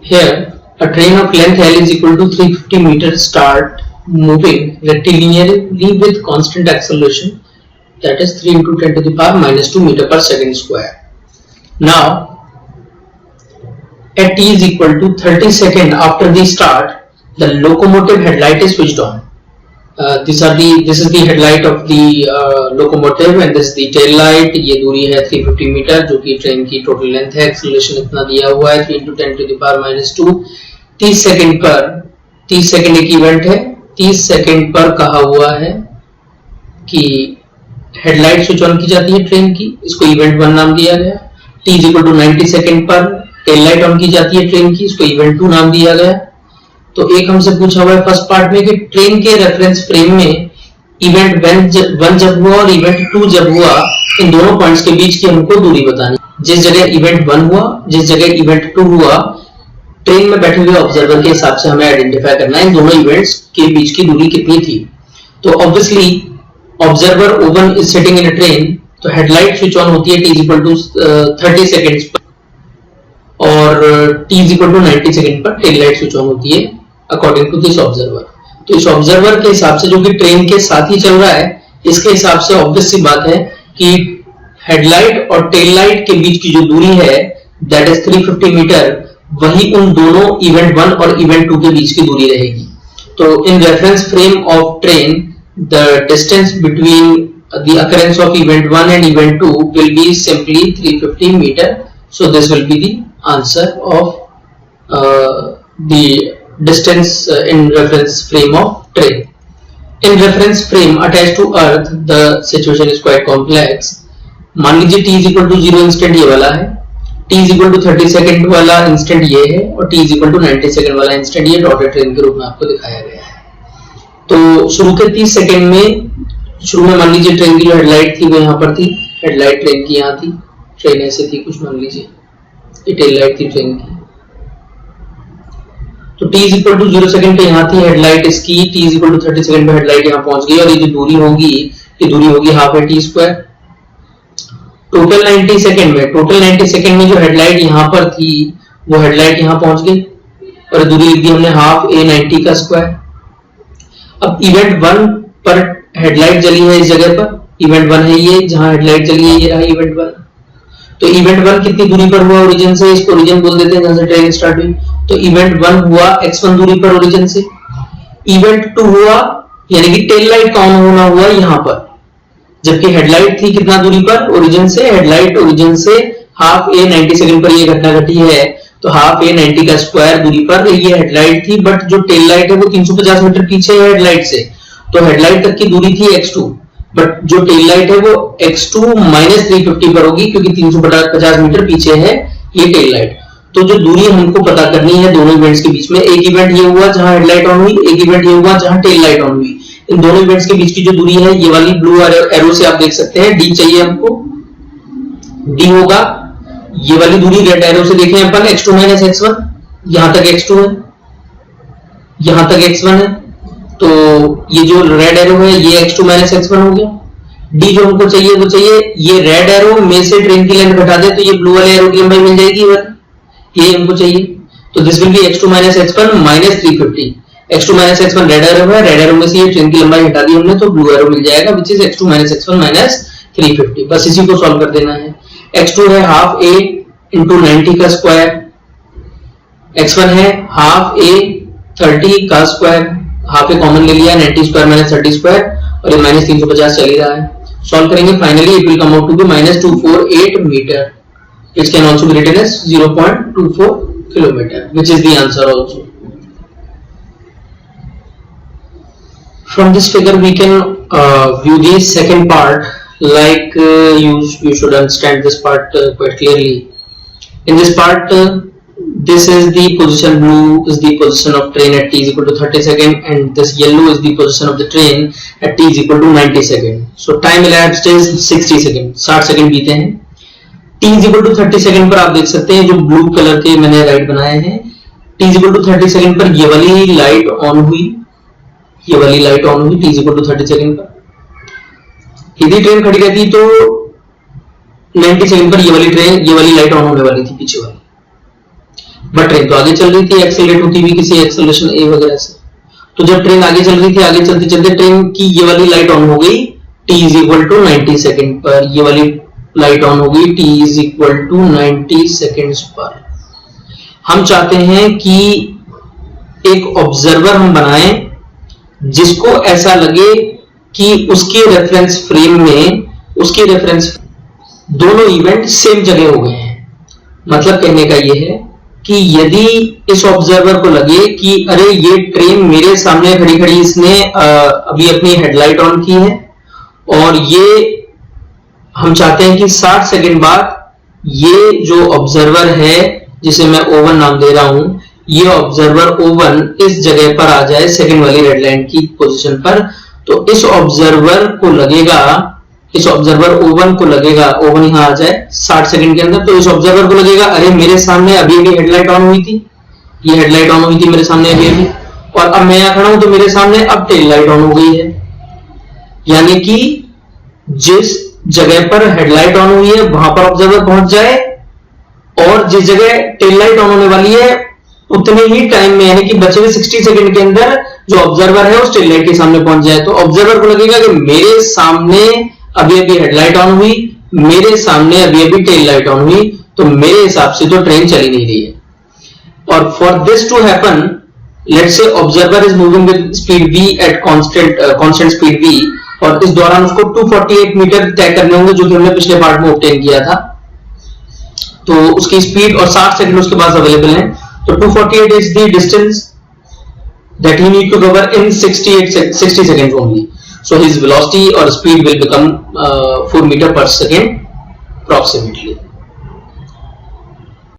Here, a train of length L is equal to 350 meters start moving rectilinearly with constant acceleration, that is 3 into 10 to the power minus 2 meter per second square. Now, at t is equal to 30 seconds after the start, the locomotive headlight is switched on. This is the headlight of the locomotive and this is the tail light. ये दूरी है 350 metre जो कि train की total length है. Acceleration इतना दिया हुआ है 3 into 10 to the power minus 2. 30 second एक इवेंट है. 30 सेकंड पर कहा हुआ है कि हेडलाइट स्विच ऑन की जाती है ट्रेन की. इसको इवेंट 1 नाम दिया गया. t is equal to 90 second पर टेल लाइट ऑन की जाती है ट्रेन की. इसको इवेंट 2 नाम दिया गया. तो एक हमसे पूछा हुआ है फर्स्ट पार्ट में कि ट्रेन के रेफरेंस फ्रेम में इवेंट 1 जब हुआ और इवेंट 2 जब हुआ, इन दोनों पॉइंट्स के बीच की हमको दूरी बतानी. जिस जगह इवेंट 1 हुआ, जिस जगह इवेंट 2 हुआ, ट्रेन में बैठे हुए ऑब्जर्वर के हिसाब से हमें आइडेंटिफाई करना है इन दोनों इवेंट्स के बीच की दूरी कितनी थी. तो obviously observer O1 is sitting in a train, तो हेडलाइट स्विच ऑन होती है t इक्वल टू 30 सेकंड्स पर और t इक्वल टू 90 सेकंड पर टेल लाइट स्विच ऑन होती है अकॉर्डिंग टू दिस ऑब्जर्वर. तो इस ऑब्जर्वर के हिसाब से जो कि ट्रेन के साथ ही चल रहा है, इसके हिसाब से ऑब्वियस सी बात है कि हेडलाइट और टेल लाइट के बीच की जो दूरी है दैट इज 350 मीटर, वही उन दोनों इवेंट 1 और इवेंट 2 के बीच की दूरी रहेगी. तो in reference frame of train the distance between the occurrence of event 1 and event 2 will be simply 350 metre. So this will be the answer of the distance in reference frame of train. In reference frame attached to earth the situation is quite complex. मान लीजिए t is equal to 0 instant ये वाला है, t is equal to 30 second वाला instant ये है और t is equal to 90 second वाला इंस्टेंट ये डॉटेड ट्रेन के रूप में आपको दिखाया गया है. तो शुरू के 30 सेकंड में, शुरू में मान लीजिए ट्रेन की जो हेडलाइट थी वो यहाँ पर थी, हेडलाइट ट्रेन की यहाँ थी, ट्रेन ऐसे थी कुछ, मान लीजिए ये टेल लाइट थी ट्रेन की. तो t is equal to 0 second पे यहाँ थी हेडलाइट इसकी, t is equal to 30 second पे हेडलाइट यहाँ पहुंच गई और ये जो दूरी होगी, ये दूरी होगी हाफ है t स्क्वायर. टोटल 90 सेकंड में जो हेडलाइट यहाँ पर थी वो हेडलाइट यहाँ पहुंच गई और दूरी लिख दी हमने हाफ a 90 का स्क्वायर. अब इवेंट 1 पर हेडलाइट जली है इस जगह पर, इवेंट 1 है ये जहां हेडलाइट जली है, ये रहा इवेंट 1. तो इवेंट 1 कितनी दूरी पर हुआ ओरिजिन से, इसको ओरिजिन बोल देते हैं जहां से ट्रेन स्टार्ट हुई. तो इवेंट 1 हुआ x1 दूरी पर ओरिजिन से. इवेंट 2 हुआ यानी कि टेल लाइट का ऑन होना हुआ यहां पर, जबकि हेडलाइट थी कितना दूरी पर ओरिजिन से, हेडलाइट ओरिजिन से हाफ a 90 सेकंड पर ये घटना घटी है. तो हाफ a 90 का स्क्वायर दूरी पर ये हेडलाइट थी, बट जो टेल लाइट है वो 350 मीटर पीछे है हेडलाइट से. तो हेडलाइट तक की दूरी थी x2, बट जो टेल लाइट है वो x2 माइनस 350 पर होगी क्योंकि 350 मीटर पीछे है ये टेल लाइट. तो जो दूरी हमको पता करनी है दोनों इवेंट्स के बीच में, एक इवेंट ये हुआ जहां हेडलाइट ऑन हुई, एक इवेंट ये हुआ जहां टेल लाइट ऑन हुई, इन दोनों इवेंट्स के बीच की जो दूरी है ये वाली ब्लू एरो से आप देख सकते हैं d चाहिए हमको, d होगा ये वाली दूरी रेड एरो से देखें अपन x2 माइनस x1, यहां तक x2 है, यहां तक x1 है, तो ये जो रेड एरो है ये x2 माइनस x1 हो गया. d जो हमको चाहिए वो चाहिए ये रेड एरो में से ट्रेन की लेंथ घटा दे तो ये ब्लू वाले एरो की लंबाई मिल जाएगी, ये हमको चाहिए. तो this will B x2 minus x1 minus 350. x2 minus x1 red arrow है, रेड एरो में से ये ट्रेन की लंबाई हटा दी हमने तो ब्लू एरो मिल जाएगा which is x2 minus x1 minus 350. बस इसी को सॉल्व कर देना है. x2 है हाफ a इंटू 90 का स्क्वायर, x1 है हाफ a 30 का स्क्वायर, हाफ ए कॉमन ले लिया 90 स्क्वायर माइनस 30 स्क्वायर और ये माइनस 350 चल ही रहा है. सॉल्व करेंगे finally it will come out to be minus 248 metre. It can also be written as 0.24 kilometer, which is the answer also. From this figure, we can view the second part. Like you should understand this part quite clearly. In this part, this is the position blue is the position of train at t is equal to 30 second, and this yellow is the position of the train at t is equal to 90 second. So time elapsed is 60 second. 60 second बीते हैं. t is equal to 30 second पर आप देख सकते हैं जो blue colour के मैंने लाइट बनाए हैं, t is equal to 30 second पर ये वाली लाइट ऑन हुई, ये वाली लाइट ऑन हुई t is equal to 30 second पर. यदि ट्रेन खड़ी रहती तो 90 सेकंड पर ये वाली लाइट ऑन होने वाली थी पीछे वाली. बट ट्रेन तो आगे चल रही थी, एक्सेलरेट होती हुई किसी एक्सेलरेशन ए वगैरह से। तो जब ट्रेन आगे चल रही थी, आगे चलते चलते ट्रेन की ये वाली लाइट ऑन हो गई t is equal to 90 second पर, ये वाली लाइट ऑन हो गई t is equal to 90 seconds पर। हम चाहते हैं कि एक ऑब्जर्वर हम बनाएं जिसको ऐसा लगे कि उसके रेफरेंस फ्रेम में, उसके रेफरेंस दोनों इवेंट सेम जगह हो गए हैं। मतलब कहने का यह है कि यदि इस ऑब्जर्वर को लगे कि अरे ये ट्रेन मेरे सामने खड़ी खड़ी, इसने अभी अपनी हेडलाइट ऑन की है और ये हम चाहते हैं कि 60 सेकंड बाद ये जो ऑब्जर्वर है जिसे मैं O1 नाम दे रहा हूं, ये ऑब्जर्वर O1 इस जगह पर आ जाए सेकंड वाली रेड लाइन की पोजीशन पर। तो इस ऑब्जर्वर को लगेगा, इस ऑब्जर्वर O1 को लगेगा, O1 यहां आ जाए 60 सेकंड के अंदर, तो इस ऑब्जर्वर को लगेगा अरे मेरे सामने अभी अभी हेडलाइट ऑन हुई थी, ये हेडलाइट ऑन हुई थी मेरे सामने अभी अभी, और अब मैं यहां खड़ा हूं तो मेरे सामने अब टेल लाइट ऑन हो गई है। यानी कि जिस जगह पर हेडलाइट ऑन हुई है वहां पर ऑब्जर्वर पहुंच जाए, और जिस जगह टेल लाइट ऑन होने वाली है उतने ही टाइम में, यानी कि बचे हुए 60 सेकंड के अंदर जो ऑब्जर्वर है उस टेल लाइट के सामने पहुंच जाए। तो ऑब्जर्वर को लगेगा कि मेरे सामने अभी अभी हेडलाइट ऑन हुई, मेरे सामने अभी अभी टेल लाइट ऑन हुई, तो मेरे हिसाब से तो ट्रेन चली नहीं रही है। और for this to happen, let's say observer is moving with speed v at constant speed v, और इस दौरान उसको 248 मीटर तय करने होंगे जो कि हमने पिछले पार्ट में ऑब्टेन किया था। तो उसकी स्पीड और 60 सेकंड उसके पास अवेलेबल है। तो 248 is the distance that he need to cover in 60 seconds only. So his velocity or speed will become 4 meter per second approximately.